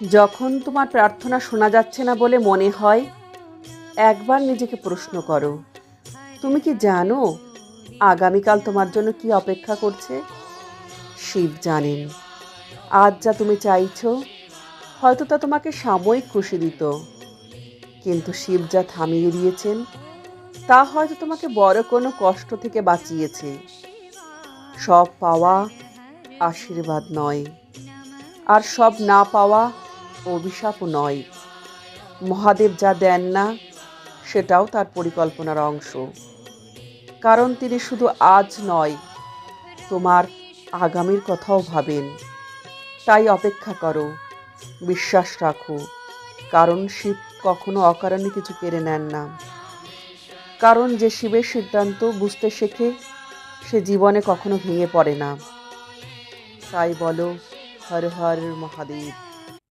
যখন তোমার প্রার্থনা শোনা যাচ্ছে না বলে মনে হয়, একবার নিজেকে প্রশ্ন করো, তুমি কি জানো আগামীকাল তোমার জন্য কি অপেক্ষা করছে? শিব জানেন, আজ যা তুমি চাইছো হয়তো তা তোমাকে সাময়িক খুশি দিত, কিন্তু শিব যা থামিয়ে দিয়েছেন তা হয়তো তোমাকে বড় কোনো কষ্ট থেকে বাঁচিয়েছে। সব পাওয়া আশীর্বাদ নয়, আর সব না পাওয়া অভিশাপও নয়। মহাদেব যা দেন না সেটাও তার পরিকল্পনার অংশ, কারণ তিনি শুধু আজ নয়, তোমার আগামীর কথাও ভাবেন। তাই অপেক্ষা করো, বিশ্বাস রাখো, কারণ শিব কখনো অকারণে কিছু কেড়ে নেন না। কারণ যে শিবের সিদ্ধান্ত বুঝতে শেখে সে জীবনে কখনো ভেঙে পড়ে না। তাই বলো, হর হর মহাদেব।